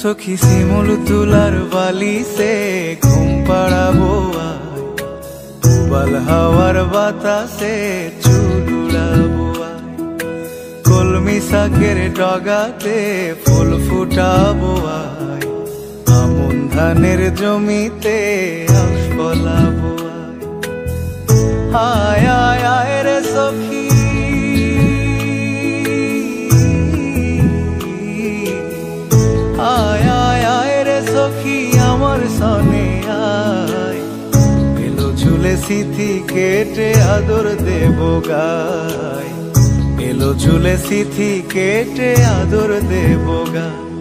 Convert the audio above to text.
সখী শিমুল তুলার বালি সে ঘুম পাড়াবো আয়, উবাল হাওয়ার বাতাসে চুল উড়াবো আয়, কলমি শাকের ডগাতে ফুল ফুটাবো আয়, আমন ধানের জমিতে আশ ফলাবো আয়। আয় আয় আয় রে সখী, আয় আয় আয় রে সখী আমার সনে আয়, এলো ঝুলে সিথি কেটে আদর দেব গায়, এলো ঝুলে সিথি কেটে আদর দেব গায়।